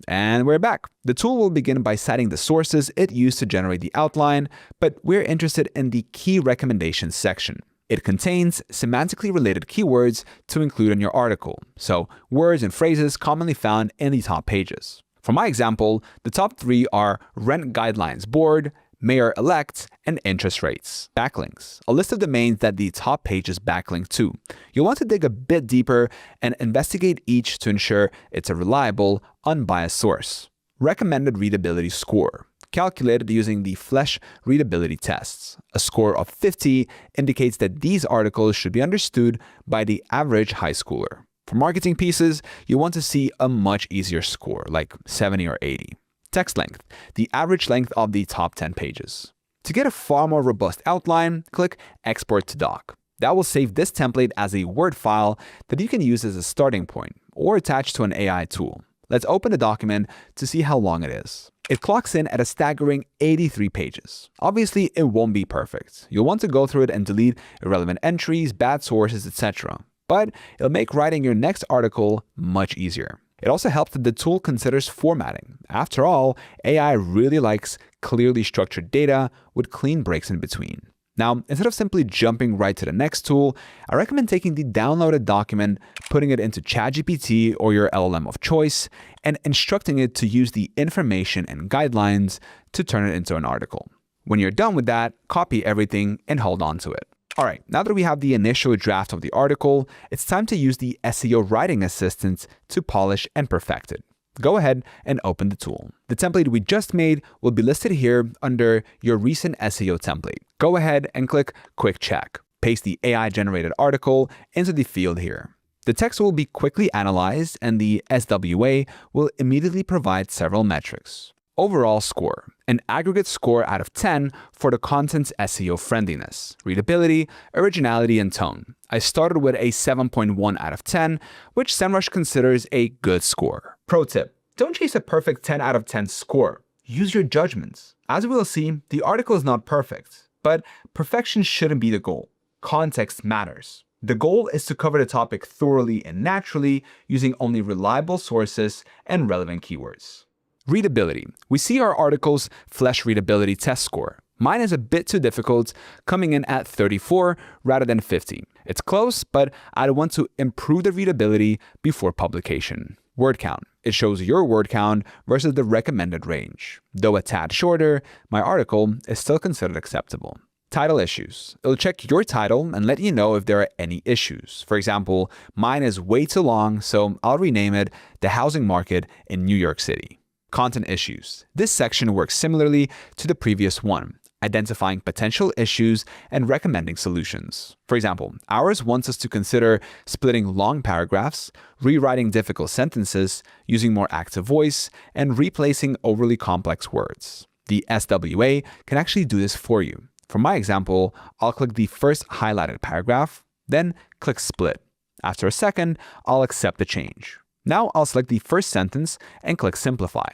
And we're back. The tool will begin by citing the sources it used to generate the outline, but we're interested in the key recommendations section. It contains semantically related keywords to include in your article, so words and phrases commonly found in the top pages. For my example, the top 3 are Rent Guidelines Board, Mayor-elect, and interest rates. Backlinks, a list of domains that the top pages backlink to. You'll want to dig a bit deeper and investigate each to ensure it's a reliable, unbiased source. Recommended readability score, calculated using the Flesch readability tests. A score of 50 indicates that these articles should be understood by the average high schooler. For marketing pieces, you want to see a much easier score, like 70 or 80. Text length, the average length of the top 10 pages. To get a far more robust outline, click Export to Doc. That will save this template as a Word file that you can use as a starting point or attach to an AI tool. Let's open the document to see how long it is. It clocks in at a staggering 83 pages. Obviously, it won't be perfect. You'll want to go through it and delete irrelevant entries, bad sources, etc. But it'll make writing your next article much easier. It also helps that the tool considers formatting. After all, AI really likes clearly structured data with clean breaks in between. Now, instead of simply jumping right to the next tool, I recommend taking the downloaded document, putting it into ChatGPT or your LLM of choice, and instructing it to use the information and guidelines to turn it into an article. When you're done with that, copy everything and hold on to it. All right, now that we have the initial draft of the article, it's time to use the SEO writing assistant to polish and perfect it. Go ahead and open the tool. The template we just made will be listed here under your recent SEO template. Go ahead and click Quick Check. Paste the AI-generated article into the field here. The text will be quickly analyzed and the SWA will immediately provide several metrics. Overall score, an aggregate score out of 10 for the content's SEO friendliness, readability, originality, and tone. I started with a 7.1 out of 10, which Semrush considers a good score. Pro tip, don't chase a perfect 10 out of 10 score. Use your judgments. As we will see, the article is not perfect, but perfection shouldn't be the goal. Context matters. The goal is to cover the topic thoroughly and naturally using only reliable sources and relevant keywords. Readability. We see our article's Flash readability test score. Mine is a bit too difficult, coming in at 34 rather than 50. It's close, but I'd want to improve the readability before publication. Word count. It shows your word count versus the recommended range. Though a tad shorter, my article is still considered acceptable. Title issues. It'll check your title and let you know if there are any issues. For example, mine is way too long, so I'll rename it The Housing Market in New York City. Content issues. This section works similarly to the previous one, identifying potential issues and recommending solutions. For example, ours wants us to consider splitting long paragraphs, rewriting difficult sentences, using more active voice, and replacing overly complex words. The SWA can actually do this for you. For my example, I'll click the first highlighted paragraph, then click Split. After a second, I'll accept the change. Now I'll select the first sentence and click Simplify.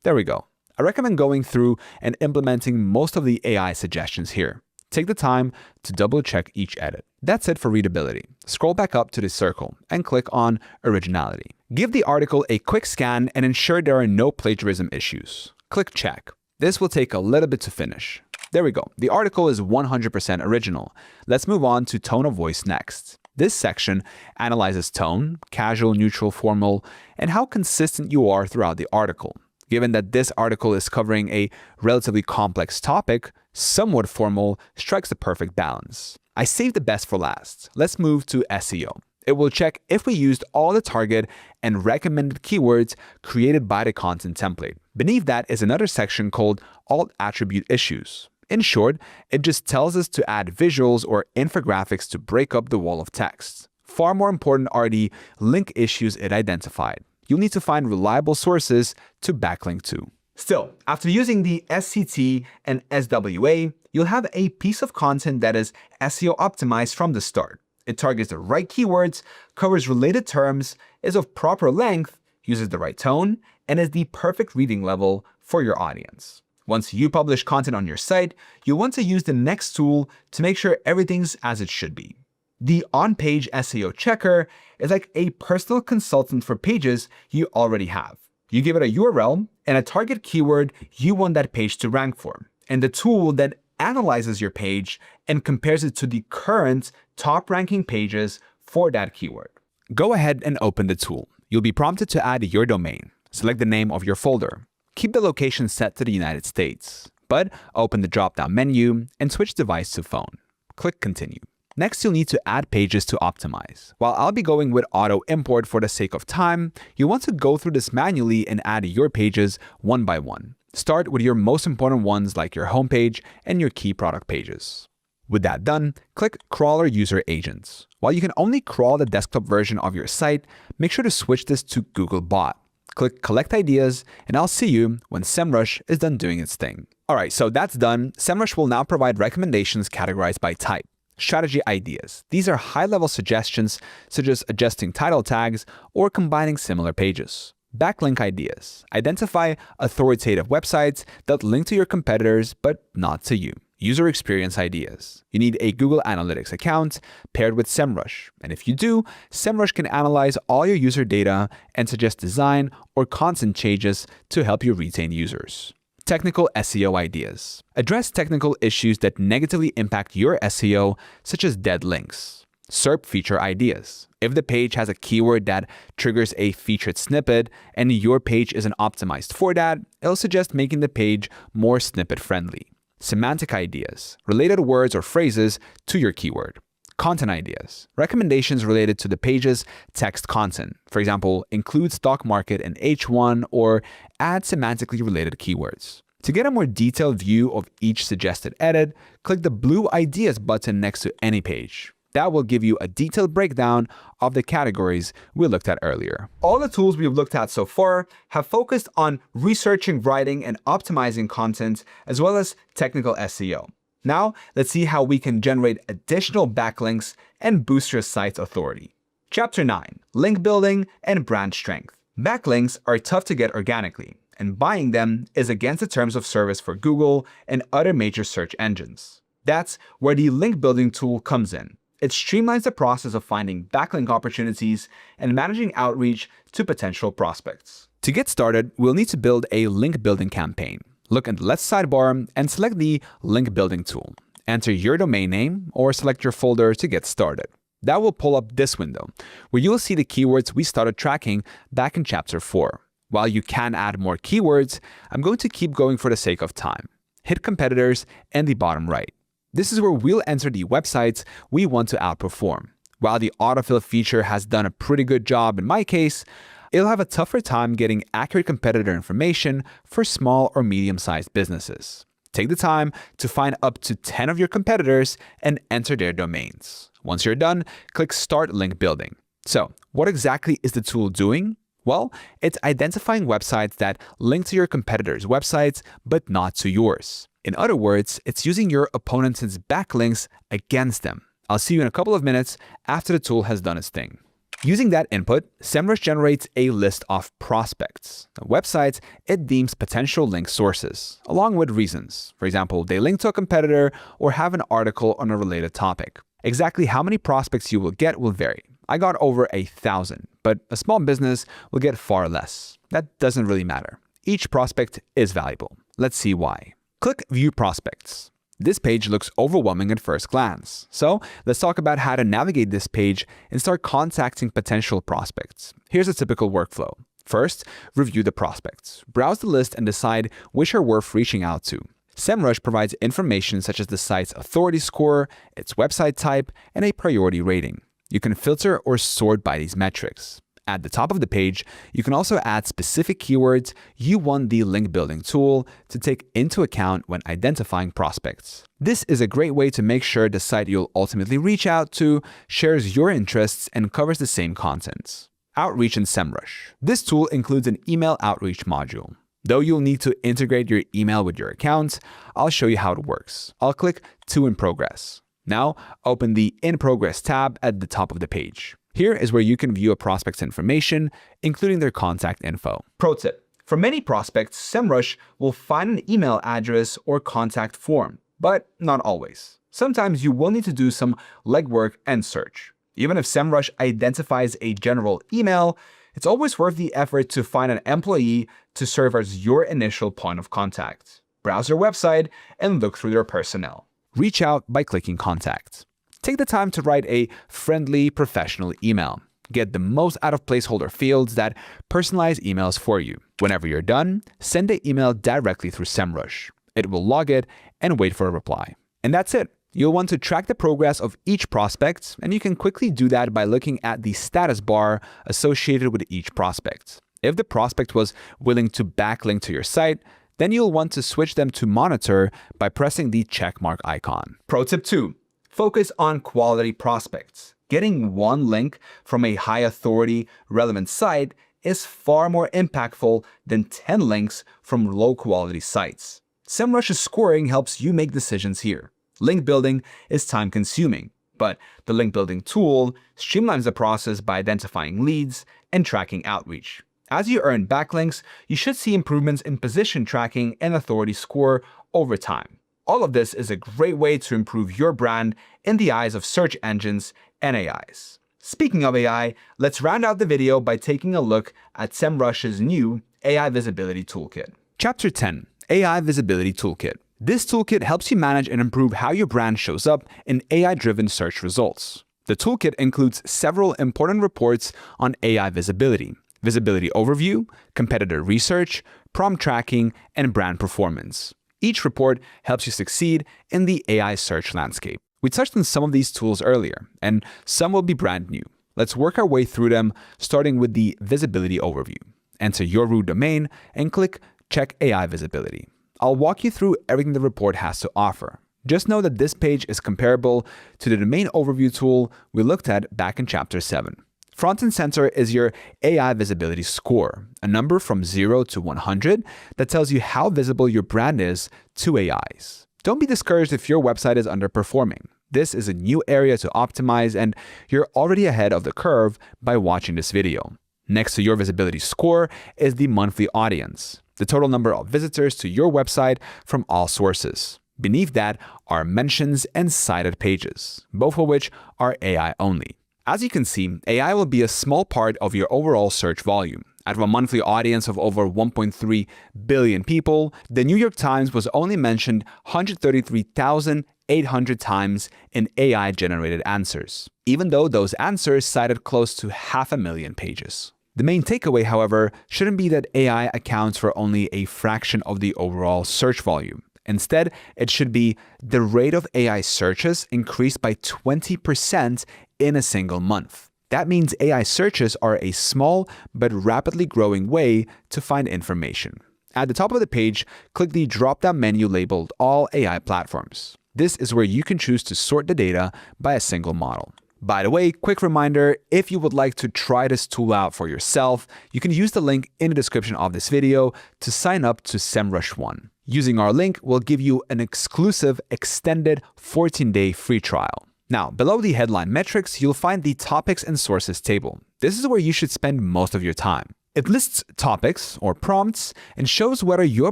There we go. I recommend going through and implementing most of the AI suggestions here. Take the time to double check each edit. That's it for readability. Scroll back up to the circle and click on Originality. Give the article a quick scan and ensure there are no plagiarism issues. Click Check. This will take a little bit to finish. There we go. The article is 100% original. Let's move on to tone of voice next. This section analyzes tone, casual, neutral, formal, and how consistent you are throughout the article. Given that this article is covering a relatively complex topic, somewhat formal strikes the perfect balance. I saved the best for last. Let's move to SEO. It will check if we used all the target and recommended keywords created by the content template. Beneath that is another section called Alt Attribute Issues. In short, it just tells us to add visuals or infographics to break up the wall of text. Far more important are the link issues it identified. You'll need to find reliable sources to backlink to. Still, after using the SCT and SWA, you'll have a piece of content that is SEO optimized from the start. It targets the right keywords, covers related terms, is of proper length, uses the right tone, and is the perfect reading level for your audience. Once you publish content on your site, you'll want to use the next tool to make sure everything's as it should be. The on-page SEO checker is like a personal consultant for pages you already have. You give it a URL and a target keyword you want that page to rank for, and the tool then analyzes your page and compares it to the current top-ranking pages for that keyword. Go ahead and open the tool. You'll be prompted to add your domain. Select the name of your folder. Keep the location set to the United States, but open the drop-down menu and switch device to phone. Click Continue. Next, you'll need to add pages to optimize. While I'll be going with auto import for the sake of time, you want to go through this manually and add your pages one by one. Start with your most important ones like your homepage and your key product pages. With that done, click Crawler User Agents. While you can only crawl the desktop version of your site, make sure to switch this to Googlebot. Click Collect Ideas, and I'll see you when Semrush is done doing its thing. Alright, so that's done. Semrush will now provide recommendations categorized by type. Strategy ideas. These are high-level suggestions such as adjusting title tags or combining similar pages. Backlink ideas. Identify authoritative websites that link to your competitors but not to you. User experience ideas. You need a Google Analytics account paired with Semrush. And if you do, Semrush can analyze all your user data and suggest design or content changes to help you retain users. Technical SEO ideas. Address technical issues that negatively impact your SEO, such as dead links. SERP feature ideas. If the page has a keyword that triggers a featured snippet and your page isn't optimized for that, it'll suggest making the page more snippet friendly. Semantic ideas. Related words or phrases to your keyword. Content ideas. Recommendations related to the page's text content. For example, include stock market in H1 or add semantically related keywords. To get a more detailed view of each suggested edit, click the blue Ideas button next to any page. That will give you a detailed breakdown of the categories we looked at earlier. All the tools we've looked at so far have focused on researching, writing, and optimizing content, as well as technical SEO. Now, let's see how we can generate additional backlinks and boost your site's authority. Chapter 9. Link building and brand strength. Backlinks are tough to get organically, and buying them is against the terms of service for Google and other major search engines. That's where the link building tool comes in. It streamlines the process of finding backlink opportunities and managing outreach to potential prospects. To get started, we'll need to build a link building campaign. Look at the left sidebar and select the link building tool. Enter your domain name or select your folder to get started. That will pull up this window, where you'll see the keywords we started tracking back in Chapter 4. While you can add more keywords, I'm going to keep going for the sake of time. Hit competitors in the bottom right. This is where we'll enter the websites we want to outperform. While the autofill feature has done a pretty good job in my case, it'll have a tougher time getting accurate competitor information for small or medium-sized businesses. Take the time to find up to 10 of your competitors and enter their domains. Once you're done, click Start Link Building. So, what exactly is the tool doing? Well, it's identifying websites that link to your competitors' websites, but not to yours. In other words, it's using your opponent's backlinks against them. I'll see you in a couple of minutes after the tool has done its thing. Using that input, Semrush generates a list of prospects, websites it deems potential link sources, along with reasons. For example, they link to a competitor or have an article on a related topic. Exactly how many prospects you will get will vary. I got over 1,000, but a small business will get far less. That doesn't really matter. Each prospect is valuable. Let's see why. Click View Prospects. This page looks overwhelming at first glance. So let's talk about how to navigate this page and start contacting potential prospects. Here's a typical workflow. First, review the prospects. Browse the list and decide which are worth reaching out to. Semrush provides information such as the site's authority score, its website type, and a priority rating. You can filter or sort by these metrics. At the top of the page, you can also add specific keywords you want the link building tool to take into account when identifying prospects. This is a great way to make sure the site you'll ultimately reach out to shares your interests and covers the same contents. Outreach in Semrush. This tool includes an email outreach module. Though you'll need to integrate your email with your account, I'll show you how it works. I'll click To in Progress. Now, open the In Progress tab at the top of the page. Here is where you can view a prospect's information, including their contact info. Pro tip. For many prospects, Semrush will find an email address or contact form, but not always. Sometimes you will need to do some legwork and search. Even if Semrush identifies a general email, it's always worth the effort to find an employee to serve as your initial point of contact. Browse their website and look through their personnel. Reach out by clicking Contact. Take the time to write a friendly, professional email. Get the most out of placeholder fields that personalize emails for you. Whenever you're done, send the email directly through Semrush. It will log it and wait for a reply. And that's it. You'll want to track the progress of each prospect, and you can quickly do that by looking at the status bar associated with each prospect. If the prospect was willing to backlink to your site, then you'll want to switch them to monitor by pressing the checkmark icon. Pro tip 2. Focus on quality prospects. Getting one link from a high authority, relevant site is far more impactful than 10 links from low quality sites. Semrush's scoring helps you make decisions here. Link building is time consuming, but the link building tool streamlines the process by identifying leads and tracking outreach. As you earn backlinks, you should see improvements in position tracking and authority score over time. All of this is a great way to improve your brand in the eyes of search engines and AIs. Speaking of AI, let's round out the video by taking a look at Semrush's new AI Visibility Toolkit. Chapter 10. AI Visibility Toolkit. This toolkit helps you manage and improve how your brand shows up in AI-driven search results. The toolkit includes several important reports on AI visibility, visibility overview, competitor research, prompt tracking, and brand performance. Each report helps you succeed in the AI search landscape. We touched on some of these tools earlier, and some will be brand new. Let's work our way through them, starting with the visibility overview. Enter your root domain and click Check AI Visibility. I'll walk you through everything the report has to offer. Just know that this page is comparable to the domain overview tool we looked at back in Chapter 7. Front and center is your AI visibility score, a number from 0 to 100 that tells you how visible your brand is to AIs. Don't be discouraged if your website is underperforming. This is a new area to optimize, and you're already ahead of the curve by watching this video. Next to your visibility score is the monthly audience, the total number of visitors to your website from all sources. Beneath that are mentions and cited pages, both of which are AI only. As you can see, AI will be a small part of your overall search volume. Out of a monthly audience of over 1.3 billion people, the New York Times was only mentioned 133,800 times in AI-generated answers, even though those answers cited close to 500,000 pages. The main takeaway, however, shouldn't be that AI accounts for only a fraction of the overall search volume. Instead, it should be the rate of AI searches increased by 20% in a single month. That means AI searches are a small but rapidly growing way to find information. At the top of the page, click the drop-down menu labeled All AI Platforms. This is where you can choose to sort the data by a single model. By the way, quick reminder, if you would like to try this tool out for yourself, you can use the link in the description of this video to sign up to Semrush 1. Using our link will give you an exclusive extended 14-day free trial. Now, below the headline metrics, you'll find the topics and sources table. This is where you should spend most of your time. It lists topics or prompts and shows whether your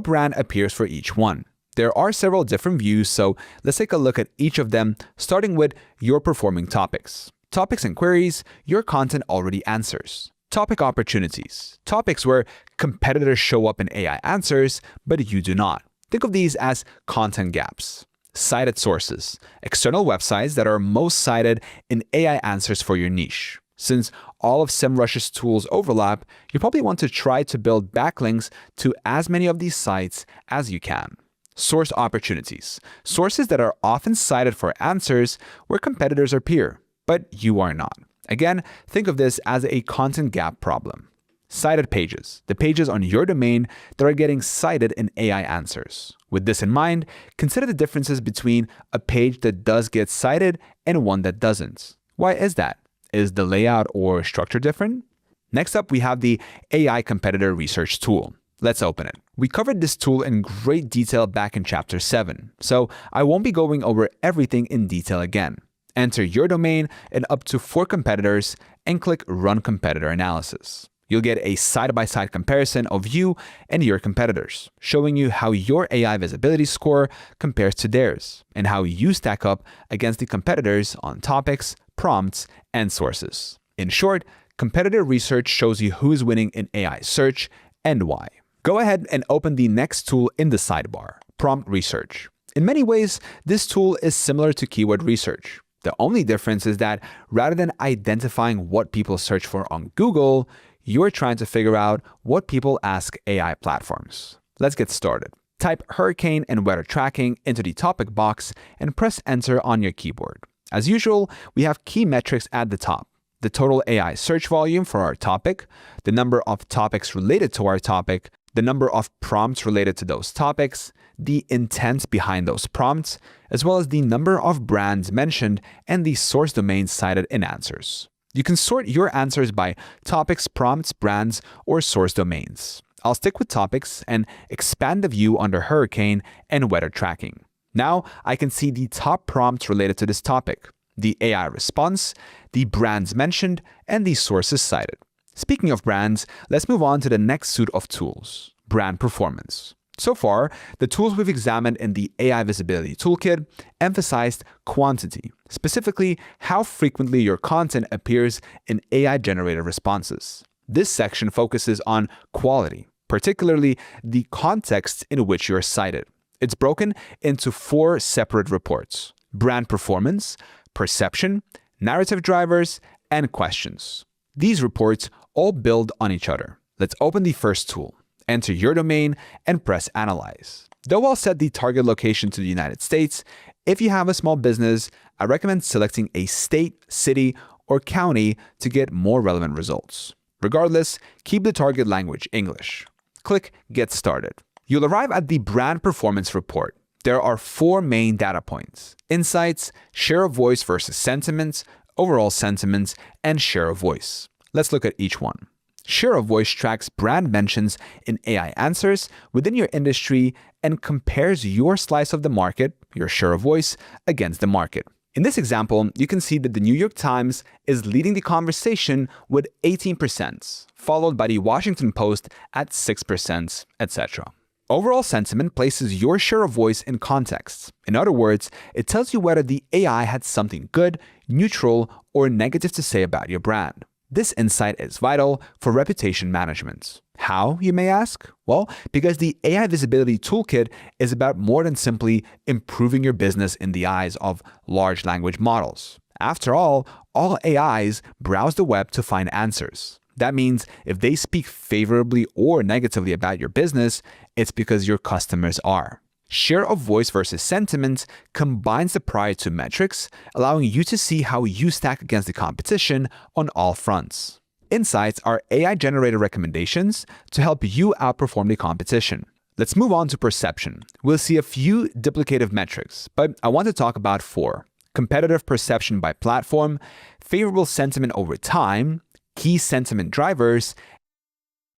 brand appears for each one. There are several different views, so let's take a look at each of them, starting with your performing topics. Topics and queries your content already answers. Topic opportunities, topics where competitors show up in AI answers, but you do not. Think of these as content gaps. Cited sources, external websites that are most cited in AI answers for your niche. Since all of Semrush's tools overlap, you probably want to try to build backlinks to as many of these sites as you can. Source opportunities, sources that are often cited for answers where competitors appear, but you are not. Again, think of this as a content gap problem. Cited pages, the pages on your domain that are getting cited in AI answers. With this in mind, consider the differences between a page that does get cited and one that doesn't. Why is that? Is the layout or structure different? Next up, we have the AI competitor research tool. Let's open it. We covered this tool in great detail back in Chapter 7, so I won't be going over everything in detail again. Enter your domain and up to 4 competitors and click Run Competitor Analysis. You'll get a side-by-side comparison of you and your competitors, showing you how your AI visibility score compares to theirs and how you stack up against the competitors on topics, prompts, and sources. In short, competitor research shows you who's winning in AI search and why. Go ahead and open the next tool in the sidebar, Prompt Research. In many ways, this tool is similar to keyword research. The only difference is that rather than identifying what people search for on Google, you're trying to figure out what people ask AI platforms. Let's get started. Type hurricane and weather tracking into the topic box and press enter on your keyboard. As usual, we have key metrics at the top. The total AI search volume for our topic, the number of topics related to our topic, the number of prompts related to those topics, the intent behind those prompts, as well as the number of brands mentioned and the source domains cited in answers. You can sort your answers by topics, prompts, brands, or source domains. I'll stick with topics and expand the view under hurricane and weather tracking. Now I can see the top prompts related to this topic, the AI response, the brands mentioned, and the sources cited. Speaking of brands, let's move on to the next suite of tools, brand performance. So far, the tools we've examined in the AI Visibility Toolkit emphasized quantity, specifically how frequently your content appears in AI-generated responses. This section focuses on quality, particularly the context in which you're cited. It's broken into 4 separate reports: brand performance, perception, narrative drivers, and questions. These reports all build on each other. Let's open the first tool, enter your domain, and press Analyze. Though I'll set the target location to the United States, if you have a small business, I recommend selecting a state, city, or county to get more relevant results. Regardless, keep the target language English. Click Get Started. You'll arrive at the brand performance report. There are 4 main data points: insights, share of voice versus sentiments, overall sentiments, and share of voice. Let's look at each one. Share of voice tracks brand mentions in AI answers within your industry and compares your slice of the market, your share of voice, against the market. In this example, you can see that the New York Times is leading the conversation with 18%, followed by the Washington Post at 6%, etc. Overall sentiment places your share of voice in context. In other words, it tells you whether the AI had something good, neutral, or negative to say about your brand. This insight is vital for reputation management. How, you may ask? Well, because the AI Visibility Toolkit is about more than simply improving your business in the eyes of large language models. After all AIs browse the web to find answers. That means if they speak favorably or negatively about your business, it's because your customers are. Share of voice versus sentiment combines the prior 2 metrics, allowing you to see how you stack against the competition on all fronts. Insights are AI-generated recommendations to help you outperform the competition. Let's move on to perception. We'll see a few duplicative metrics, but I want to talk about 4: competitive perception by platform, favorable sentiment over time, key sentiment drivers,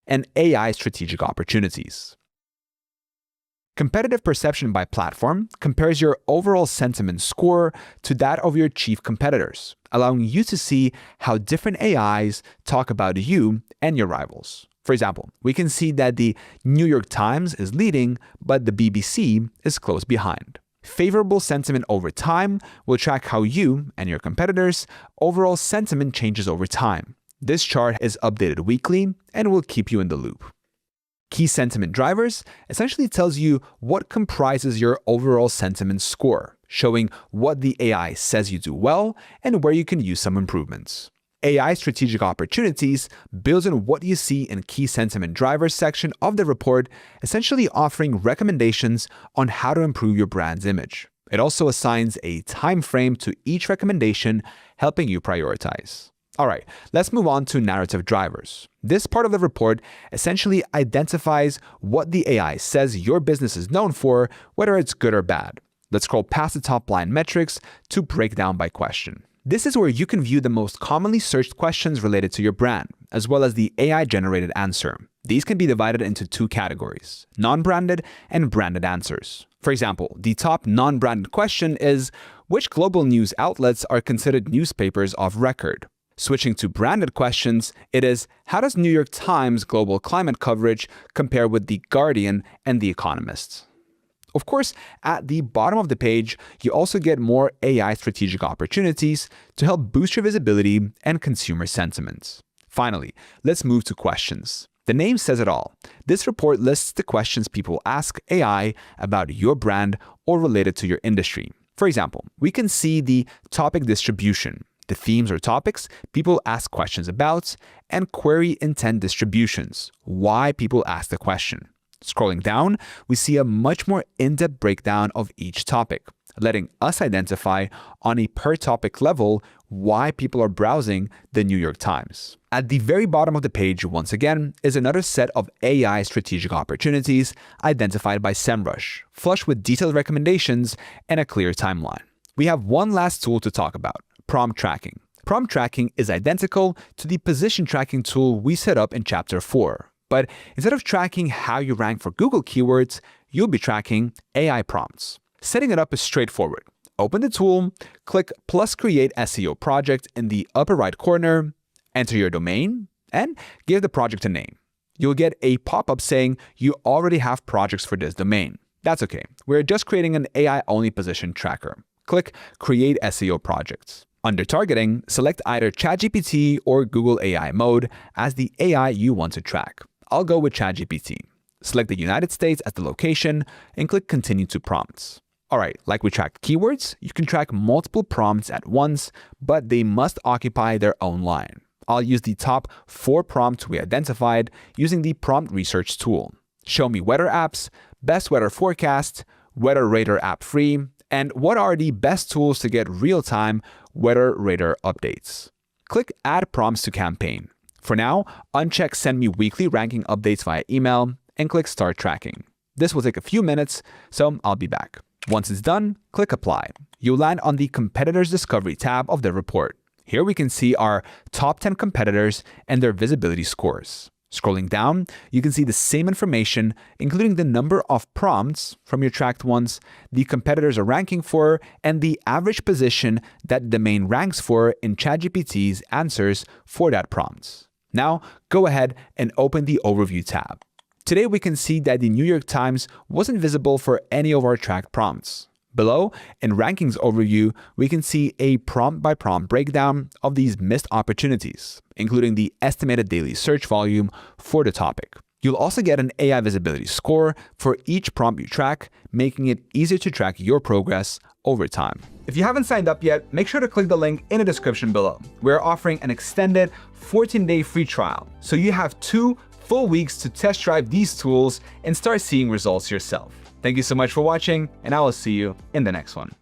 and AI strategic opportunities. Competitive perception by platform compares your overall sentiment score to that of your chief competitors, allowing you to see how different AIs talk about you and your rivals. For example, we can see that the New York Times is leading, but the BBC is close behind. Favorable sentiment over time will track how you and your competitors' overall sentiment changes over time. This chart is updated weekly and will keep you in the loop. Key sentiment drivers essentially tells you what comprises your overall sentiment score, showing what the AI says you do well and where you can use some improvements. AI strategic opportunities builds on what you see in key sentiment drivers section of the report, essentially offering recommendations on how to improve your brand's image. It also assigns a time frame to each recommendation, helping you prioritize. All right, let's move on to narrative drivers. This part of the report essentially identifies what the AI says your business is known for, whether it's good or bad. Let's scroll past the top line metrics to break down by question. This is where you can view the most commonly searched questions related to your brand, as well as the AI-generated answer. These can be divided into 2 categories: non-branded and branded answers. For example, the top non-branded question is, which global news outlets are considered newspapers of record? Switching to branded questions, it is, how does New York Times global climate coverage compare with The Guardian and The Economist? Of course, at the bottom of the page, you also get more AI strategic opportunities to help boost your visibility and consumer sentiment. Finally, let's move to questions. The name says it all. This report lists the questions people ask AI about your brand or related to your industry. For example, we can see the topic distribution, the themes or topics people ask questions about, and query intent distributions, why people ask the question. Scrolling down, we see a much more in-depth breakdown of each topic, letting us identify on a per-topic level why people are browsing the New York Times. At the very bottom of the page, once again, is another set of AI strategic opportunities identified by Semrush, flush with detailed recommendations and a clear timeline. We have one last tool to talk about: prompt tracking. Prompt tracking is identical to the position tracking tool we set up in Chapter 4. But instead of tracking how you rank for Google keywords, you'll be tracking AI prompts. Setting it up is straightforward. Open the tool, click plus create SEO project in the upper right corner, enter your domain, and give the project a name. You'll get a pop-up saying you already have projects for this domain. That's okay. We're just creating an AI-only position tracker. Click create SEO projects. Under targeting, select either ChatGPT or Google AI mode as the AI you want to track. I'll go with ChatGPT. Select the United States as the location and click Continue to Prompts. Alright, like we tracked keywords, you can track multiple prompts at once, but they must occupy their own line. I'll use the top 4 prompts we identified using the prompt research tool. Show me weather apps, best weather forecast, weather radar app free, and what are the best tools to get real-time weather radar updates. Click Add Prompts to Campaign. For now, uncheck Send me weekly ranking updates via email and click Start Tracking. This will take a few minutes, so I'll be back. Once it's done, click Apply. You'll land on the Competitors Discovery tab of the report. Here we can see our top 10 competitors and their visibility scores. Scrolling down, you can see the same information, including the number of prompts from your tracked ones, the competitors are ranking for, and the average position that domain ranks for in ChatGPT's answers for that prompt. Now, go ahead and open the Overview tab. Today, we can see that the New York Times wasn't visible for any of our tracked prompts. Below, in Rankings Overview, we can see a prompt-by-prompt breakdown of these missed opportunities, including the estimated daily search volume for the topic. You'll also get an AI visibility score for each prompt you track, making it easier to track your progress over time. If you haven't signed up yet, make sure to click the link in the description below. We're offering an extended 14-day free trial, so you have 2 full weeks to test drive these tools and start seeing results yourself. Thank you so much for watching, and I will see you in the next one.